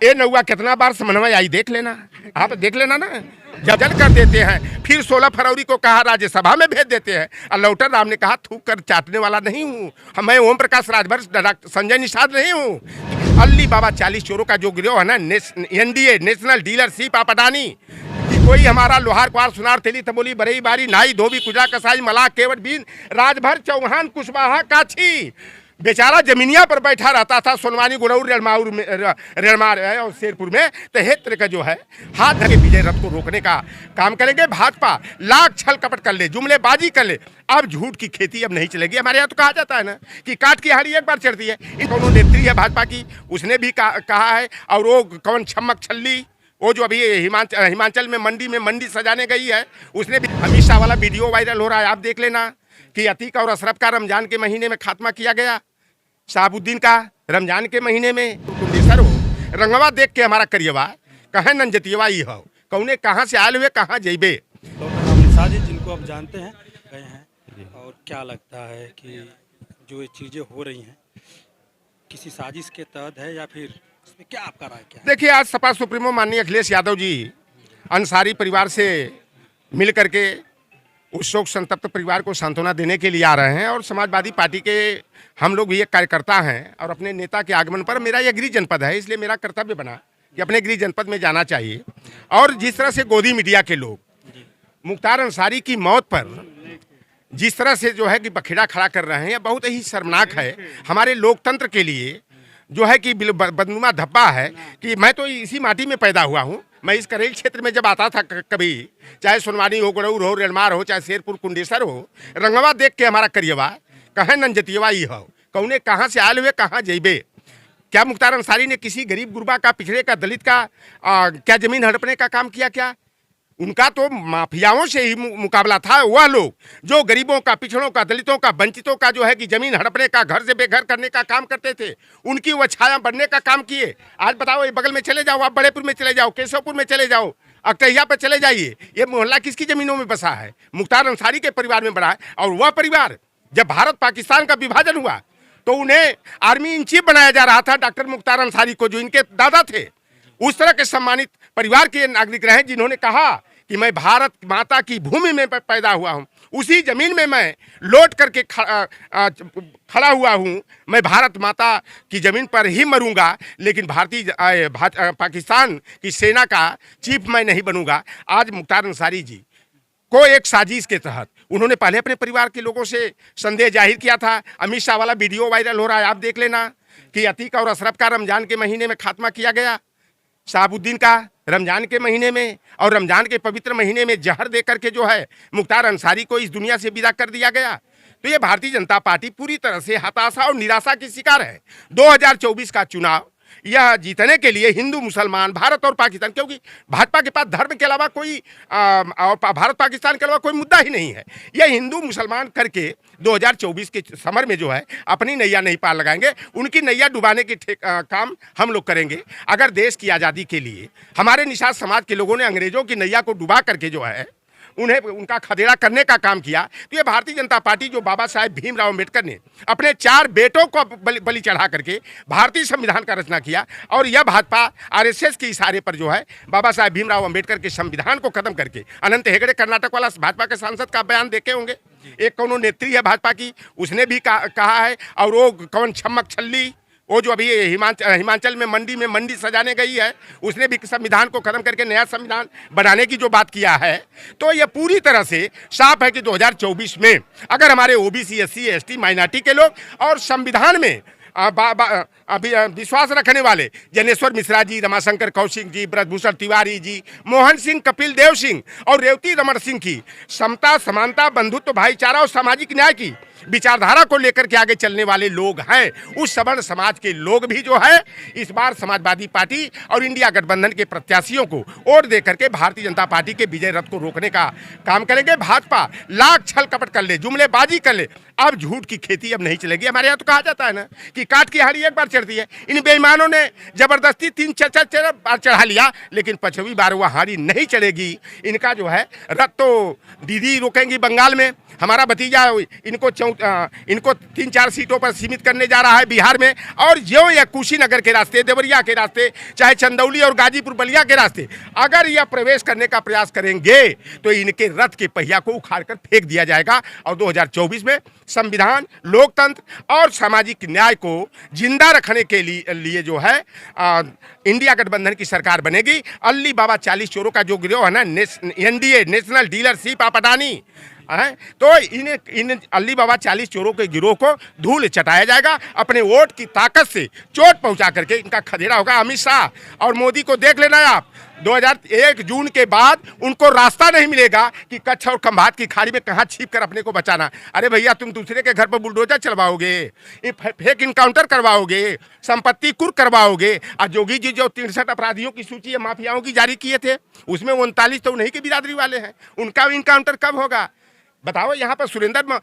ये नौवा कितना बार समन्वय आई देख लेना, आप देख लेना ना। जल कर देते हैं, फिर 16 फरवरी को कहा राज्यसभा में भेज देते हैं और लौटर राम ने कहा थूक कर चाटने वाला नहीं हूँ मैं, ओम प्रकाश राजभर संजय निषाद नहीं हूँ। अली बाबा 40 चोरों का जो गिरोह है ना, NDA national dealership of Adani, कि कोई हमारा लोहार कुआर सुनार तेली तबोली बरई बारी नाई धोबी कुजरा कसाई मलाह केवट बीन राजभर चौहान कुशवाहा काछी बेचारा जमीनिया पर बैठा रहता था सोनवानी गुड़ौर रेड़मार और शेरपुर में। तो हे तरह का जो है हाथ धरे विजय रथ को रोकने का काम करेंगे। भाजपा लाख छल कपट कर ले, जुमलेबाजी कर ले, अब झूठ की खेती अब नहीं चलेगी। हमारे यहाँ तो कहा जाता है ना कि काट की हाड़ी एक बार चढ़ती है। इन दोनों नेत्री है भाजपा की, उसने भी कहा है। और वो कौन छमक छल्ली, वो जो अभी हिमाचल में मंडी सजाने गई है, उसने भी अमित शाह वाला वीडियो वायरल हो रहा है, आप देख लेना कि अतीक और अशरफ का रमजान के महीने में खात्मा किया गया, शहाबुद्दीन का रमजान के महीने में। कुंडेसर हो रंगवा देख के हमारा करियवा कहे नंजतियवा ही हो, कौने कहाँ से आए हुए कहाँ जेबे। डॉक्टर जिनको आप जानते हैं गए हैं, और क्या लगता है कि जो ये चीज़ें हो रही हैं किसी साजिश के तहत है या फिर इसमें क्या आपका राय क्या है? देखिए, आज सपा सुप्रीमो माननीय अखिलेश यादव जी अंसारी परिवार से मिल करके उस शोक संतप्त परिवार को सांत्वना देने के लिए आ रहे हैं। और समाजवादी पार्टी के हम लोग भी एक कार्यकर्ता हैं और अपने नेता के आगमन पर, मेरा यह गृह जनपद है इसलिए मेरा कर्तव्य बना कि अपने गृह जनपद में जाना चाहिए। और जिस तरह से गोदी मीडिया के लोग मुख्तार अंसारी की मौत पर जिस तरह से जो है कि बखेड़ा खड़ा कर रहे हैं, यह बहुत ही शर्मनाक है हमारे लोकतंत्र के लिए। जो है कि बदनुमा धब्बा है कि मैं तो इसी माटी में पैदा हुआ हूँ। मैं इस करेल क्षेत्र में जब आता था कभी, चाहे सोनवानी हो, गुड़ौर हो, रेड़मार हो, चाहे शेरपुर कुंडेसर हो, रंगवा देख के हमारा करियवा कहे नंजतियवा ही हो, कौने कहाँ से आए हुए कहाँ जेबे। क्या मुख्तार अंसारी ने किसी गरीब गुरबा का, पिछड़े का, दलित का क्या जमीन हड़पने का काम किया? क्या उनका तो माफियाओं से ही मुकाबला था। वह लोग जो गरीबों का, पिछड़ों का, दलितों का, वंचितों का जो है कि जमीन हड़पने का, घर से बेघर करने का काम करते थे, उनकी वह छाया बनने का काम किए। आज बताओ, ये बगल में चले जाओ, आप बड़ेपुर में चले जाओ, केशवपुर में चले जाओ, अकटहिया पर चले जाइए, ये मोहल्ला किसकी जमीनों में बसा है? मुख्तार अंसारी के परिवार में बना है। और वह परिवार जब भारत पाकिस्तान का विभाजन हुआ तो उन्हें आर्मी इन चीफ बनाया जा रहा था, डॉक्टर मुख्तार अंसारी को, जो इनके दादा थे। उस तरह के सम्मानित परिवार के नागरिक रहे जिन्होंने कहा कि मैं भारत माता की भूमि में पैदा हुआ हूं, उसी जमीन में मैं लौट करके खड़ा हुआ हूं, मैं भारत माता की जमीन पर ही मरूंगा, लेकिन पाकिस्तान की सेना का चीफ मैं नहीं बनूंगा। आज मुख्तार अंसारी जी को एक साजिश के तहत उन्होंने पहले अपने परिवार के लोगों से संदेह जाहिर किया था। अमित शाह वाला वीडियो वायरल हो रहा है, आप देख लेना कि अतीक और अशरफ का रमजान के महीने में खात्मा किया गया, शहाबुद्दीन का रमजान के महीने में, और रमजान के पवित्र महीने में जहर दे करके जो है मुख्तार अंसारी को इस दुनिया से विदा कर दिया गया। तो ये भारतीय जनता पार्टी पूरी तरह से हताशा और निराशा की शिकार है। 2024 का चुनाव यह जीतने के लिए हिंदू मुसलमान, भारत और पाकिस्तान, क्योंकि भाजपा के पास धर्म के अलावा कोई भारत पाकिस्तान के अलावा कोई मुद्दा ही नहीं है। यह हिंदू मुसलमान करके 2024 के समर में जो है अपनी नैया नहीं पार लगाएंगे, उनकी नैया डुबाने के काम हम लोग करेंगे। अगर देश की आज़ादी के लिए हमारे निषाद समाज के लोगों ने अंग्रेजों की नैया को डुबा करके जो है उन्हें उनका खदेड़ा करने का काम किया, तो ये भारतीय जनता पार्टी जो बाबा साहेब भीमराव अम्बेडकर ने अपने 4 बेटों को बलि चढ़ा करके भारतीय संविधान का रचना किया, और यह भाजपा आरएसएस के इशारे पर जो है बाबा साहेब भीमराव अम्बेडकर के संविधान को खत्म करके, अनंत हेगड़े कर्नाटक वाला भाजपा के सांसद का बयान देखे होंगे, एक कौन नेत्री है भाजपा की, उसने भी कहा है। और वो कौन छमक छल्ली, वो जो अभी हिमाचल में मंडी सजाने गई है, उसने भी संविधान को खत्म करके नया संविधान बनाने की जो बात किया है। तो यह पूरी तरह से साफ है कि 2024 में अगर हमारे ओबीसी, एससी, एसटी, माइनॉरिटी के लोग और संविधान में विश्वास रखने वाले जनेश्वर मिश्रा जी, रमाशंकर कौशिक जी, ब्रजभूषण तिवारी जी, मोहन सिंह, कपिल देव सिंह और रेवती रमन सिंह की समता, समानता, बंधुत्व, भाईचारा और सामाजिक न्याय की विचारधारा को लेकर के आगे चलने वाले लोग हैं। उस सवर्ण समाज के लोग भी जो है इस बार समाजवादी पार्टी और इंडिया गठबंधन के प्रत्याशियों को वोट दे करके भारतीय जनता पार्टी के विजय रथ को रोकने का काम करेंगे। भाजपा लाख छल कपट कर ले, जुमलेबाजी कर ले, अब झूठ की खेती अब नहीं चलेगी। हमारे यहाँ तो कहा जाता है ना कि काट की हाड़ी एक बार चढ़ती है। इन बेईमानों ने जबरदस्ती 3-4 बार चढ़ा लिया, लेकिन 5वीं बार वह हाड़ी नहीं चढ़ेगी। इनका जो है रथ तो दीदी रोकेंगी बंगाल में, हमारा भतीजा इनको इनको 3-4 सीटों पर सीमित करने जा रहा है बिहार में। और जो यह कुशीनगर के रास्ते, देवरिया के रास्ते, चाहे चंदौली और गाजीपुर बलिया के रास्ते अगर यह प्रवेश करने का प्रयास करेंगे तो इनके रथ के पहिया को उखाड़ कर फेंक दिया जाएगा। और 2024 में संविधान, लोकतंत्र और सामाजिक न्याय को जिंदा रखने के लिए जो है इंडिया गठबंधन की सरकार बनेगी। अली बाबा 40 चोरों का जो गिरोह है ना, NDA, national dealership of Adani है, तो इन अली बाबा 40 चोरों के गिरोह को धूल चटाया जाएगा। अपने वोट की ताकत से चोट पहुंचा करके इनका खदेड़ा होगा। अमित शाह और मोदी को देख लेना आप, 2001 जून के बाद उनको रास्ता नहीं मिलेगा कि कच्छ और खंभात की खाड़ी में कहाँ छिप कर अपने को बचाना। अरे भैया, तुम दूसरे के घर पर बुलडोजर चलवाओगे, फेक इनकाउंटर करवाओगे, संपत्ति कुर्क करवाओगे। और जोगी जी जो 63 अपराधियों की सूची है माफियाओं की जारी किए थे, उसमें 39 तो उन्हीं की बिरादरी वाले हैं। उनका इनकाउंटर कब होगा बताओ। यहाँ पर सुरेंद्र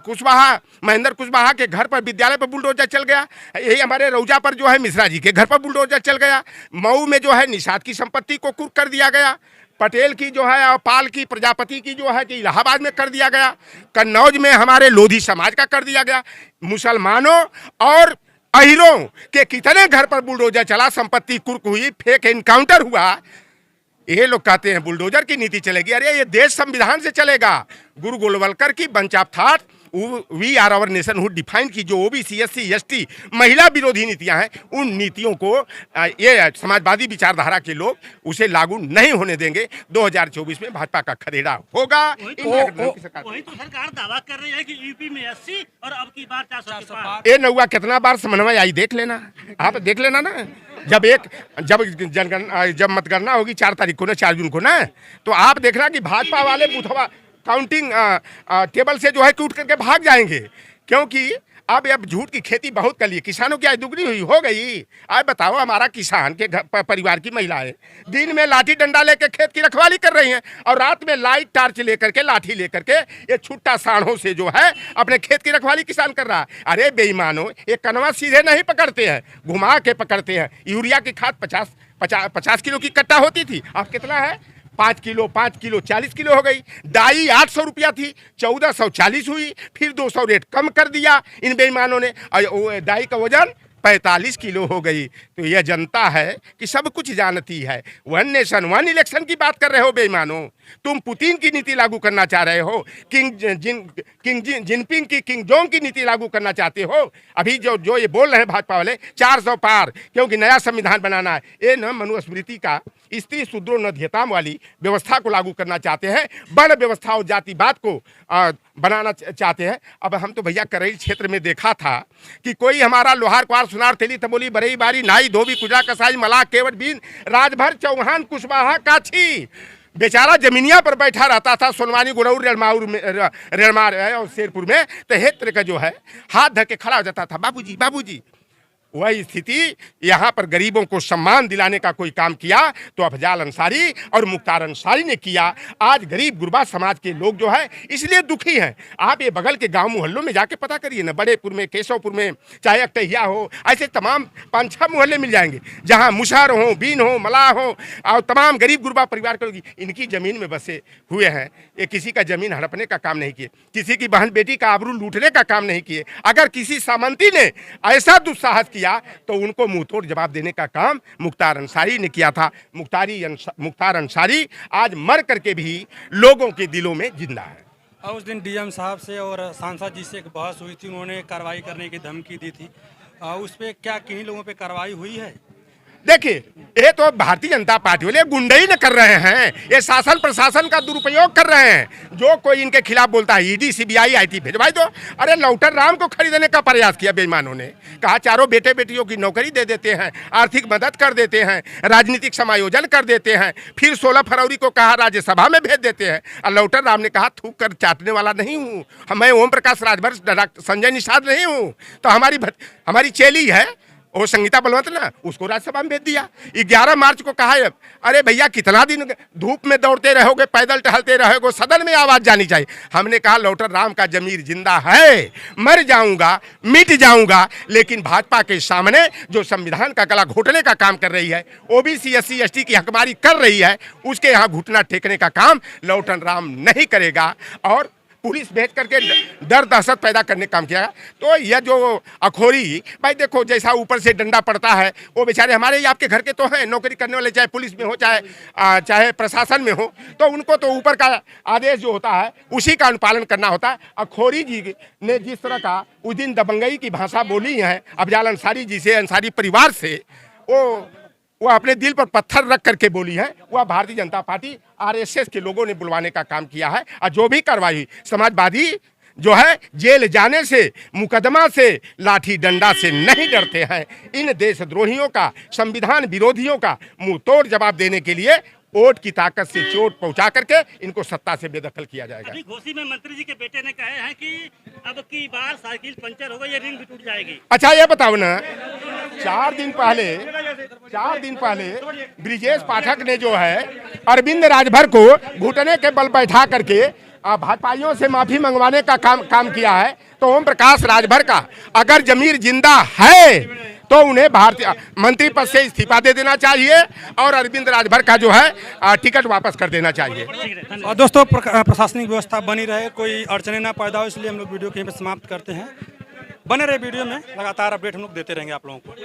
कुशवाहा, महेंद्र कुशवाहा के घर पर, विद्यालय पर बुलडोजर चल गया। यही हमारे रौजा पर जो है मिश्रा जी के घर पर बुलडोजर चल गया। मऊ में जो है निषाद की संपत्ति को कुर्क कर दिया गया। पटेल की जो है और पाल की, प्रजापति की जो है कि इलाहाबाद में कर दिया गया। कन्नौज में हमारे लोधी समाज का कर दिया गया। मुसलमानों और अहिरों के कितने घर पर बुलडोजर चला, संपत्ति कुर्क हुई, फेक एनकाउंटर हुआ। ये लोग कहते हैं बुलडोजर की नीति चलेगी। अरे ये देश संविधान से चलेगा। गुरु गोलवलकर की bunch of thought, we or our nationhood define की जो ओबीसी, एससी, एसटी, महिला विरोधी नीतियां हैं, उन नीतियों को ये समाजवादी विचारधारा के लोग उसे लागू नहीं होने देंगे। 2024 में भाजपा का खदेड़ा होगा। वही तो सरकार दावा कर रही है कि यूपी में 80 और अब की बार 400 पार। ये नौवा कितना बार समन्वय आई देख लेना, आप देख लेना ना। जब मतगणना होगी 4 तारीख को ना, 4 जून को ना, तो आप देखना कि भाजपा वाले बुथवा काउंटिंग टेबल से जो है टूट करके भाग जाएंगे। क्योंकि अब झूठ की खेती बहुत कर ली, किसानों की आय दुगनी हुई हो गई। आज बताओ, हमारा किसान के परिवार की महिलाएं दिन में लाठी डंडा लेकर खेत की रखवाली कर रही हैं और रात में लाइट टार्च लेकर के, लाठी लेकर के, ये छुट्टा साढ़ों से जो है अपने खेत की रखवाली किसान कर रहा है। अरे बेईमानों, ये कनवा सीधे नहीं पकड़ते हैं, घुमा के पकड़ते हैं। यूरिया की खाद 50 किलो की कट्टा होती थी, अब कितना है? 5 किलो 40 किलो हो गई। डाई 800 रुपया थी, 1440 हुई, फिर 200 रेट कम कर दिया इन बेईमानों ने। डाई का वजन 45 किलो हो गई। तो यह जनता है कि सब कुछ जानती है। 1 नेशन 1 इलेक्शन की बात कर रहे हो बेईमानों। तुम पुतिन की नीति लागू करना चाह रहे हो, किंग जिनपिंग की, किंग जोंग की नीति लागू करना चाहते हो। अभी जो ये बोल रहे हैं भाजपा वाले 400 पार, क्योंकि नया संविधान बनाना है। ये न मनुस्मृति का स्त्री शूद्रो नध्यताम वाली व्यवस्था को लागू करना चाहते हैं, वर्ण व्यवस्था और जातिवाद को बनाना चाहते हैं। अब हम तो भैया करेल क्षेत्र में देखा था कि कोई हमारा लोहार क्वार सुनार तेली तबोली बरई बारी नाई धोबी कुजरा कसाई मलाह केवट बीन राजभर चौहान कुशवाहा काछी बेचारा जमीनिया पर बैठा रहता था। सोनवानी गुरौर रेड़मार और शेरपुर में तो हेत्र का जो है हाथ धर के खड़ा हो जाता था, बाबूजी बाबूजी। वही स्थिति यहाँ पर गरीबों को सम्मान दिलाने का कोई काम किया तो अफजाल अंसारी और मुख्तार अंसारी ने किया। आज गरीब गुरबा समाज के लोग जो है इसलिए दुखी हैं। आप ये बगल के गांव मोहल्लों में जाके पता करिए ना, बड़ेपुर में, केशवपुर में, चाहे अकटहिया हो, ऐसे तमाम 5-6 मोहल्ले मिल जाएंगे जहाँ मुशहर हो, बीन हो, मलाह हो और तमाम गरीब गुरबा परिवार के लोग इनकी ज़मीन में बसे हुए हैं। ये किसी का ज़मीन हड़पने का काम नहीं किए, किसी की बहन बेटी का आबरू लूटने का काम नहीं किए। अगर किसी सामंती ने ऐसा दुस्साहस किया तो उनको मुंहतोड़ जवाब देने का काम मुख्तार अंसारी ने किया था। मुख्तार अंसारी आज मर करके भी लोगों के दिलों में जिंदा है। और उस दिन डीएम साहब से और सांसद जी से एक बहस हुई थी, उन्होंने कार्रवाई करने की धमकी दी थी। उस पर क्या किन्हीं लोगों पे कार्रवाई हुई है? देखिए, ये तो भारतीय जनता पार्टी वाले गुंडई न कर रहे हैं, ये शासन प्रशासन का दुरुपयोग कर रहे हैं। जो कोई इनके खिलाफ बोलता है ईडी सीबीआई आईटी भिजवाई दो। अरे लौटर राम को खरीदने का प्रयास किया बेईमानों ने, कहा चारों बेटे बेटियों की नौकरी दे देते हैं, आर्थिक मदद कर देते हैं, राजनीतिक समायोजन कर देते हैं, फिर 16 फरवरी को कहा राज्यसभा में भेज देते हैं। और लौटर राम ने कहा थूक कर चाटने वाला नहीं हूँ मैं, ओम प्रकाश राजभर संजय निषाद नहीं हूँ। तो हमारी चेली है वो संगीता बलवंत ना, उसको राज्यसभा में भेज दिया। 11 मार्च को कहा अरे भैया कितना दिन धूप में दौड़ते रहोगे, पैदल टहलते रहोगे, सदन में आवाज जानी चाहिए। हमने कहा लौटर राम का जमीर जिंदा है, मर जाऊंगा मिट जाऊंगा, लेकिन भाजपा के सामने जो संविधान का गला घोटने का काम कर रही है, ओबीसी एससी एसटी की हकमारी कर रही है, उसके यहाँ घुटना टेकने का काम लौटन राम नहीं करेगा। और पुलिस भेज करके डर दहशत पैदा करने का काम किया। तो यह जो अखोरी, भाई देखो जैसा ऊपर से डंडा पड़ता है, वो बेचारे हमारे ही आपके घर के तो हैं, नौकरी करने वाले, चाहे पुलिस में हो चाहे प्रशासन में हो, तो उनको तो ऊपर का आदेश जो होता है उसी का अनुपालन करना होता है। अखोरी जी ने जिस तरह का उस दिन दबंगई की भाषा बोली है अफजाल अंसारी जी से, अंसारी परिवार से, वो अपने दिल पर पत्थर रख करके बोली है। वह भारतीय जनता पार्टी आरएसएस के लोगों ने बुलवाने का काम किया है। और जो भी कार्रवाई हुई, समाजवादी जो है जेल जाने से, मुकदमा से, लाठी डंडा से नहीं डरते हैं। इन देशद्रोहियों का, संविधान विरोधियों का मुंह तोड़ जवाब देने के लिए वोट की ताकत से चोट पहुंचा करके इनको सत्ता से बेदखल किया जाएगा। अभी घोसी में मंत्री जी के बेटे ने कहे हैं कि अब की बार साइकिल पंचर होगा, ये रिंग भी टूट जाएगी। अच्छा ये बताओ ना, 4 दिन पहले ब्रिजेश पाठक ने जो है अरविंद राजभर को घुटने के बल बैठा करके भाजपाइयों से माफी मंगवाने का काम किया है। तो ओम प्रकाश राजभर का अगर जमीर जिंदा है तो उन्हें भारतीय मंत्री पद से इस्तीफा दे देना चाहिए और अरविंद राजभर का जो है टिकट वापस कर देना चाहिए। और दोस्तों प्रशासनिक व्यवस्था बनी रहे, कोई अड़चने ना पैदा हो, इसलिए हम लोग वीडियो कहीं पर समाप्त करते हैं। बने रहे वीडियो में, लगातार अपडेट हम लोग देते रहेंगे आप लोगों को।